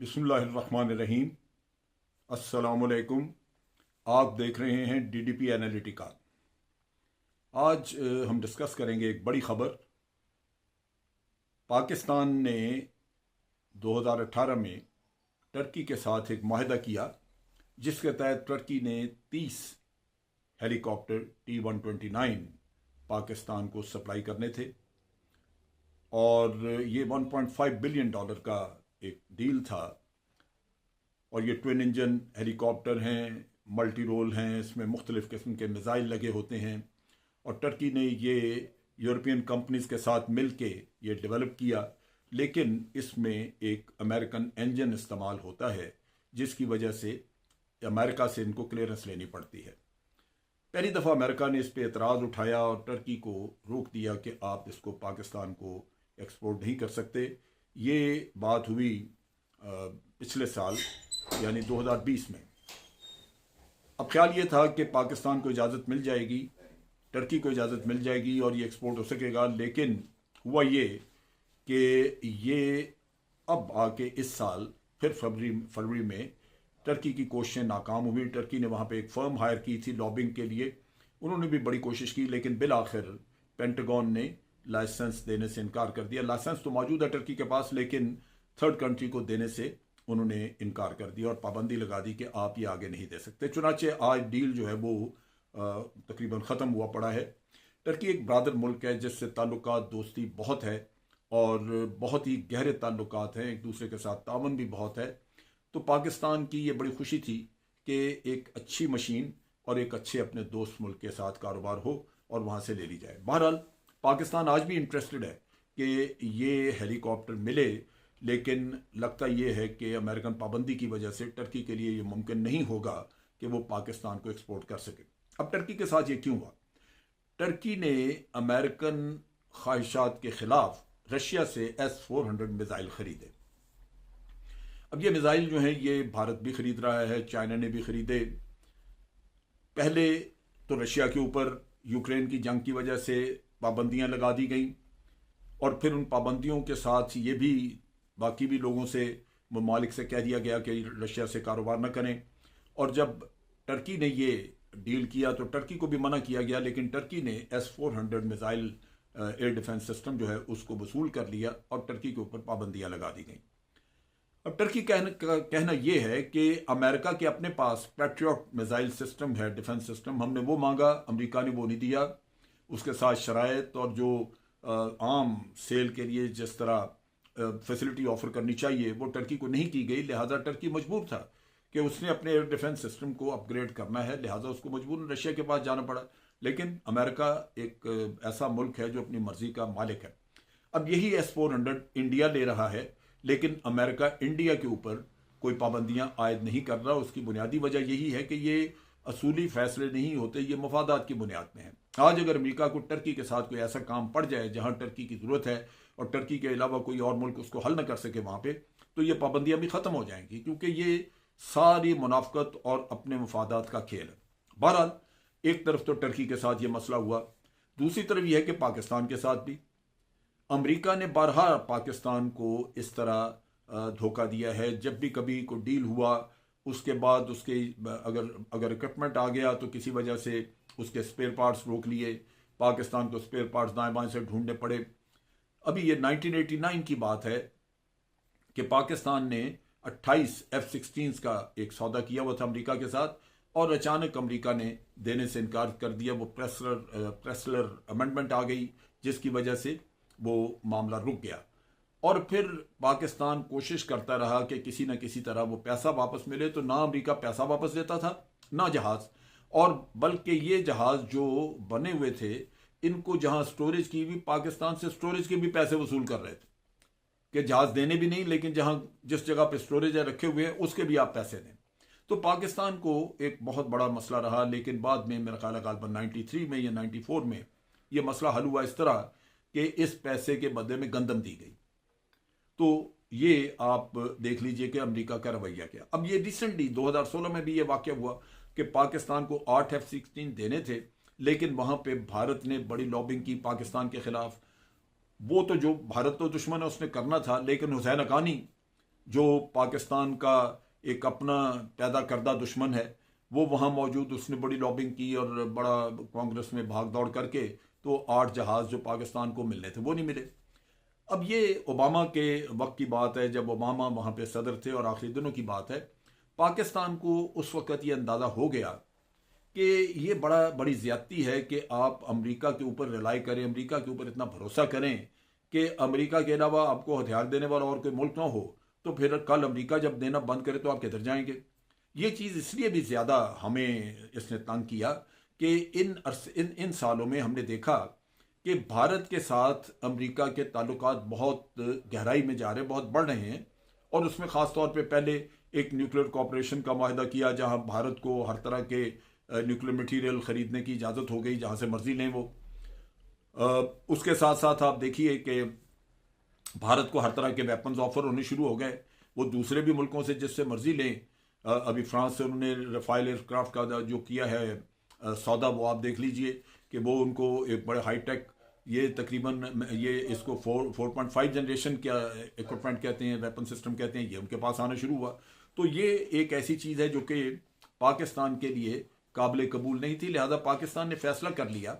बिस्मिल्लाहिर्रहमानिर्रहीम। अस्सलामुअलैकुम। आप देख रहे हैं डीडीपी एनालिटिका। आज हम डिस्कस करेंगे एक बड़ी खबर। पाकिस्तान ने 2018 में टर्की के साथ एक माहिदा किया जिसके तहत टर्की ने 30 हेलीकॉप्टर T-129 पाकिस्तान को सप्लाई करने थे और ये $1.5 बिलियन का एक डील था। और ये ट्विन इंजन हेलीकॉप्टर हैं, मल्टी रोल हैं, इसमें मुख्तलिफ़ किस्म के मिज़ाइल लगे होते हैं और टर्की ने ये यूरोपियन कंपनीज़ के साथ मिल के ये डेवलप किया। लेकिन इसमें एक अमेरिकन इंजन इस्तेमाल होता है जिसकी वजह से अमेरिका से इनको क्लियरेंस लेनी पड़ती है। पहली दफ़ा अमेरिका ने इस पर एतराज़ उठाया और टर्की को रोक दिया कि आप इसको पाकिस्तान को एक्सपोर्ट नहीं कर सकते। ये बात हुई पिछले साल यानी 2020 में। अब ख्याल ये था कि पाकिस्तान को इजाज़त मिल जाएगी, टर्की को इजाज़त मिल जाएगी और ये एक्सपोर्ट हो सकेगा। लेकिन हुआ ये कि ये अब आके इस साल फिर फरवरी में टर्की की कोशिशें नाकाम हुई। टर्की ने वहाँ पे एक फर्म हायर की थी लॉबिंग के लिए। उन्होंने भी बड़ी कोशिश की लेकिन बिल आखिर पेंटागन ने लाइसेंस देने से इनकार कर दिया। लाइसेंस तो मौजूद है टर्की के पास लेकिन थर्ड कंट्री को देने से उन्होंने इनकार कर दिया और पाबंदी लगा दी कि आप ये आगे नहीं दे सकते। चुनाचे आज डील जो है वो तकरीबन ख़त्म हुआ पड़ा है। टर्की एक ब्रादर मुल्क है जिससे ताल्लुकात दोस्ती बहुत है और बहुत ही गहरे ताल्लुकात हैं, एक दूसरे के साथ तावन भी बहुत है। तो पाकिस्तान की ये बड़ी खुशी थी कि एक अच्छी मशीन और एक अच्छे अपने दोस्त मुल्क के साथ कारोबार हो और वहाँ से ले ली जाए। बहरहाल पाकिस्तान आज भी इंटरेस्टेड है कि ये हेलीकॉप्टर मिले, लेकिन लगता ये है कि अमेरिकन पाबंदी की वजह से टर्की के लिए ये मुमकिन नहीं होगा कि वो पाकिस्तान को एक्सपोर्ट कर सके। अब टर्की के साथ ये क्यों हुआ? टर्की ने अमेरिकन ख्वाहिशात के खिलाफ रशिया से S-400 मिसाइल खरीदे। अब ये मिसाइल जो हैं ये भारत भी खरीद रहा है, चाइना ने भी खरीदे। पहले तो रशिया के ऊपर यूक्रेन की जंग की वजह से पाबंदियां लगा दी गई और फिर उन पाबंदियों के साथ ये भी बाकी भी लोगों से, ममालिक से कह दिया गया कि रशिया से कारोबार न करें। और जब टर्की ने ये डील किया तो टर्की को भी मना किया गया, लेकिन टर्की ने S-400 missile air defence system जो है उसको वसूल कर लिया और टर्की के ऊपर पाबंदियां लगा दी गई। अब टर्की कहना यह है कि अमेरिका के अपने पास पैट्रियट मिसाइल सिस्टम है, डिफेंस सिस्टम, हमने वो मांगा, अमेरिका ने वो नहीं दिया। उसके साथ शराइत और जो आम सेल के लिए जिस तरह फैसिलिटी ऑफर करनी चाहिए वो टर्की को नहीं की गई। लिहाजा टर्की मजबूर था कि उसने अपने एयर डिफेंस सिस्टम को अपग्रेड करना है, लिहाजा उसको मजबूरन रशिया के पास जाना पड़ा। लेकिन अमेरिका एक ऐसा मुल्क है जो अपनी मर्जी का मालिक है। अब यही S-400 इंडिया ले रहा है, लेकिन अमेरिका इंडिया के ऊपर कोई पाबंदियां आयद नहीं कर रहा। उसकी बुनियादी वजह यही है कि ये असूली फैसले नहीं होते, ये मफादात की बुनियाद में है। आज अगर अमेरिका को टर्की के साथ कोई ऐसा काम पड़ जाए जहां टर्की की जरूरत है और टर्की के अलावा कोई और मुल्क उसको हल न कर सके वहां पे, तो ये पाबंदियां भी खत्म हो जाएंगी, क्योंकि ये सारी मुनाफकत और अपने मफादात का खेल है। बहरहाल एक तरफ तो टर्की के साथ ये मसला हुआ, दूसरी तरफ यह है कि पाकिस्तान के साथ भी अमेरिका ने बारहा पाकिस्तान को इस तरह धोखा दिया है। जब भी कभी कोई डील हुआ उसके बाद उसके अगर इक्विपमेंट आ गया तो किसी वजह से उसके स्पेयर पार्ट्स रोक लिए, पाकिस्तान को स्पेयर पार्ट्स दाएं बाएं से ढूंढने पड़े। अभी ये 1989 की बात है कि पाकिस्तान ने 28 F-16 का एक सौदा किया हुआ था अमेरिका के साथ और अचानक अमेरिका ने देने से इनकार कर दिया। वो प्रेसलर अमेंडमेंट आ गई जिसकी वजह से वो मामला रुक गया और फिर पाकिस्तान कोशिश करता रहा कि किसी न किसी तरह वो पैसा वापस मिले। तो ना अमेरिका पैसा वापस देता था ना जहाज़, और बल्कि ये जहाज़ जो बने हुए थे इनको जहां स्टोरेज की भी पाकिस्तान से स्टोरेज के भी पैसे वसूल कर रहे थे कि जहाज देने भी नहीं, लेकिन जहां जिस जगह पे स्टोरेज है रखे हुए हैं उसके भी आप पैसे दें। तो पाकिस्तान को एक बहुत बड़ा मसला रहा, लेकिन बाद में मेरा ख्याल है 93 में या 94 में यह मसला हल हुआ इस तरह कि इस पैसे के बदले में गंदम दी गई। तो ये आप देख लीजिए कि अमेरिका का रवैया क्या। अब ये रिसेंटली 2016 में भी ये वाकया हुआ कि पाकिस्तान को 8 F-16 देने थे, लेकिन वहां पे भारत ने बड़ी लॉबिंग की पाकिस्तान के खिलाफ। वो तो जो भारत तो दुश्मन है उसने करना था, लेकिन हुसैन हक्कानी जो पाकिस्तान का एक अपना पैदा करदा दुश्मन है, वो वहाँ मौजूद, उसने बड़ी लॉबिंग की और बड़ा कांग्रेस में भाग दौड़ करके तो 8 जहाज़ जो पाकिस्तान को मिलने थे वो नहीं मिले। अब ये ओबामा के वक्त की बात है, जब ओबामा वहाँ पे सदर थे, और आखिरी दिनों की बात है। पाकिस्तान को उस वक़्त ये अंदाज़ा हो गया कि ये बड़ी ज़्यादती है कि आप अमेरिका के ऊपर रिलाई करें, अमेरिका के ऊपर इतना भरोसा करें कि अमेरिका के अलावा आपको हथियार देने वाला और कोई मुल्क ना हो, तो फिर कल अमेरिका जब देना बंद करे तो आप किधर जाएंगे। ये चीज़ इसलिए भी ज़्यादा हमें इसने तंग किया कि इन सालों में हमने देखा कि भारत के साथ अमेरिका के ताल्लुकात बहुत गहराई में जा रहे हैं, बहुत बढ़ रहे हैं। और उसमें ख़ास तौर पे पहले एक न्यूक्लियर कॉपरेशन का माहिदा किया, जहां भारत को हर तरह के न्यूक्लियर मटीरियल ख़रीदने की इजाज़त हो गई, जहां से मर्जी लें वो। उसके साथ साथ आप देखिए कि भारत को हर तरह के वेपन्स ऑफर होने शुरू हो गए, वो दूसरे भी मुल्कों से जिससे मर्जी लें। अभी फ्रांस से उन्होंने रफाइल एयरक्राफ्ट का जो किया है सौदा, वो आप देख लीजिए कि वो उनको एक बड़े हाईटेक, ये तकरीबन ये इसको 4.5 जनरेशन क्या इक्विपमेंट कहते हैं, वेपन सिस्टम कहते हैं, ये उनके पास आना शुरू हुआ। तो ये एक ऐसी चीज़ है जो कि पाकिस्तान के लिए काबिल कबूल नहीं थी। लिहाजा पाकिस्तान ने फैसला कर लिया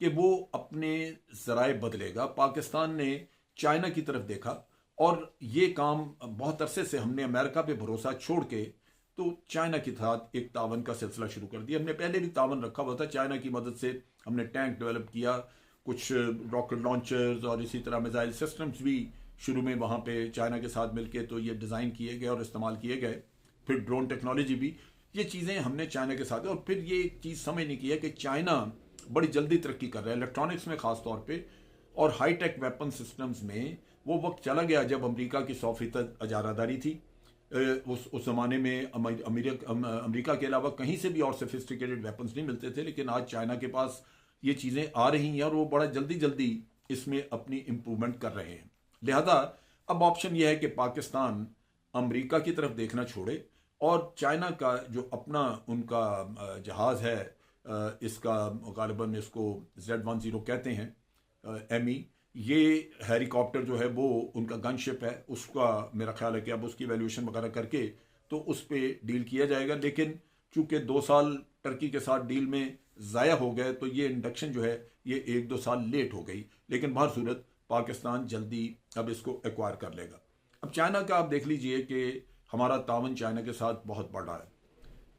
कि वो अपने ज़राए बदलेगा। पाकिस्तान ने चाइना की तरफ देखा, और ये काम बहुत अरसे से हमने अमेरिका पे भरोसा छोड़ के तो चाइना के साथ एक तावन का सिलसिला शुरू कर दिया। हमने पहले भी तावन रखा हुआ था, चाइना की मदद से हमने टैंक डेवलप किया, कुछ रॉकेट लॉन्चर्स और इसी तरह मिसाइल सिस्टम्स भी शुरू में वहाँ पे चाइना के साथ मिलके तो ये डिज़ाइन किए गए और इस्तेमाल किए गए। फिर ड्रोन टेक्नोलॉजी भी, ये चीज़ें हमने चाइना के साथ। और फिर ये एक चीज़ समझ नहीं की है कि चाइना बड़ी जल्दी तरक्की कर रहा है इलेक्ट्रॉनिक्स में ख़ास तौर पर, और हाईटेक वेपन सिस्टम्स में। वो वक्त चला गया जब अमेरिका की 100% अजारादारी थी। उस ज़माने में अमेरिका के अलावा कहीं से भी और सोफिस्टिकेटेड वेपन्स नहीं मिलते थे, लेकिन आज चाइना के पास ये चीज़ें आ रही हैं और वो बड़ा जल्दी जल्दी इसमें अपनी इम्प्रूवमेंट कर रहे हैं। लिहाजा अब ऑप्शन यह है कि पाकिस्तान अमेरिका की तरफ देखना छोड़े और चाइना का जो अपना उनका जहाज़ है, इसका गालिबन इसको Z10 कहते हैं, ME, ये हेलीकॉप्टर जो है वो उनका गनशिप है, उसका मेरा ख्याल है कि अब उसकी वैल्यूएशन वगैरह करके तो उस पर डील किया जाएगा। लेकिन चूंकि 2 साल टर्की के साथ डील में ज़ाया हो गए, तो ये इंडक्शन जो है ये 1-2 साल लेट हो गई। लेकिन बहर सूरत पाकिस्तान जल्दी अब इसको एक्वायर कर लेगा। अब चाइना का आप देख लीजिए कि हमारा तावन चाइना के साथ बहुत बड़ा है।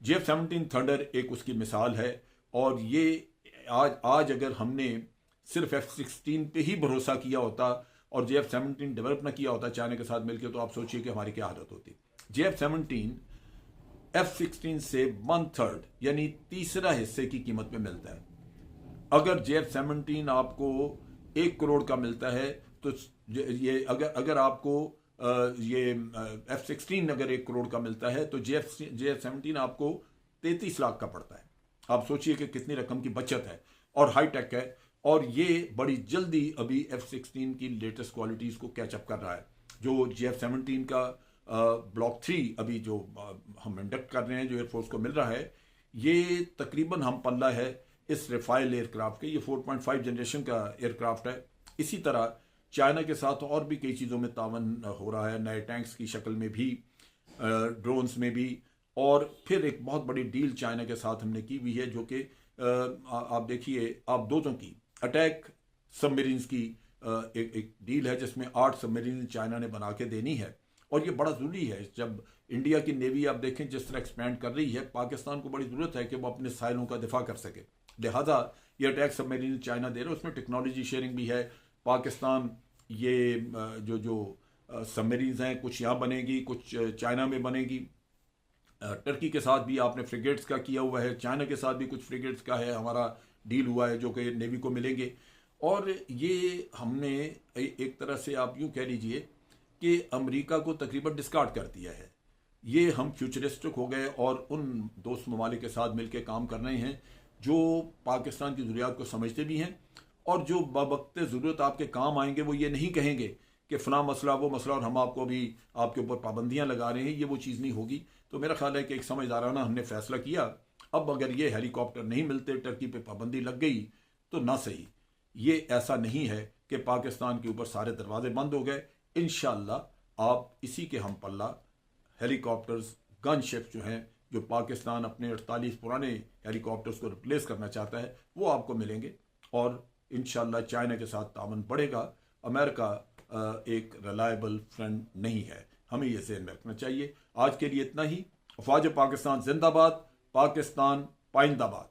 JF-17 थंडर एक उसकी मिसाल है, और ये आज अगर हमने सिर्फ F-16 पे ही भरोसा किया होता और JF-17 डेवलप ना किया होता चाइना के साथ मिलकर, तो आप सोचिए कि हमारी क्या हालत होती। JF-17 F-16 से 1/3 यानी तीसरा हिस्से की कीमत में मिलता है। अगर JF-17 आपको 1 करोड़ का मिलता है, तो ये अगर आपको ये F-16 अगर 1 करोड़ का मिलता है, तो JF-17 आपको 33 लाख का पड़ता है। आप सोचिए कि कितनी रकम की बचत है, और हाईटेक है, और ये बड़ी जल्दी अभी F-16 की लेटेस्ट क्वालिटीज़ को कैचअप कर रहा है। जो JF-17 का ब्लॉक 3 अभी जो हम इंडक्ट कर रहे हैं, जो एयरफोर्स को मिल रहा है, ये तकरीबन हम पल्ला है इस रफाइल एयरक्राफ्ट के। ये 4.5 जनरेशन का एयरक्राफ्ट है। इसी तरह चाइना के साथ और भी कई चीज़ों में तावन हो रहा है, नए टैंक्स की शक्ल में भी, ड्रोन्स में भी। और फिर एक बहुत बड़ी डील चाइना के साथ हमने की हुई है, जो कि आप देखिए, आप दो की अटैक सबमरीन्स की एक डील है, जिसमें 8 सबमरीन चाइना ने बना के देनी है। और ये बड़ा ज़रूरी है। जब इंडिया की नेवी आप देखें जिस तरह एक्सपैंड कर रही है, पाकिस्तान को बड़ी ज़रूरत है कि वो अपने साइलों का दिफा कर सके। लिहाजा ये अटैक सबमरीन चाइना दे रहे हैं, उसमें टेक्नोलॉजी शेयरिंग भी है। पाकिस्तान ये जो सबमरीन्स हैं, कुछ यहाँ बनेगी, कुछ चाइना में बनेगी। टर्की के साथ भी आपने फ्रिगेट्स का किया हुआ है, चाइना के साथ भी कुछ फ्रिगेट्स का है हमारा डील हुआ है, जो कि नेवी को मिलेंगे। और ये हमने एक तरह से आप यूँ कह लीजिए कि अमेरिका को तकरीबन डिस्कार्ड कर दिया है। ये हम फ्यूचरिस्टिक हो गए और उन दोस्त ममालिक के साथ मिलकर काम कर रहे हैं जो पाकिस्तान की ज़रूरियात को समझते भी हैं, और जो बवक्त ज़रूरत आपके काम आएंगे। वो ये नहीं कहेंगे कि फ़लाँ मसला वो मसला और हम आपको भी आपके ऊपर पाबंदियां लगा रहे हैं, ये वो चीज़ नहीं होगी। तो मेरा ख्याल है कि एक समझदाराना हमने फ़ैसला किया। अब अगर ये हेलीकॉप्टर नहीं मिलते, टर्की पे पाबंदी लग गई, तो ना सही। ये ऐसा नहीं है कि पाकिस्तान के ऊपर सारे दरवाजे बंद हो गए। इंशाअल्लाह आप इसी के हम पल्ला हेलीकॉप्टर्स, गन शिप जो हैं, जो पाकिस्तान अपने 48 पुराने हेलीकॉप्टर्स को रिप्लेस करना चाहता है, वो आपको मिलेंगे। और इंशाल्लाह चाइना के साथ तावन बढ़ेगा। अमेरिका एक रिलायबल फ्रेंड नहीं है, हमें ये ज़हन में रखना चाहिए। आज के लिए इतना ही। अफवाज पाकिस्तान जिंदाबाद, पाकिस्तान पाइंदाबाद।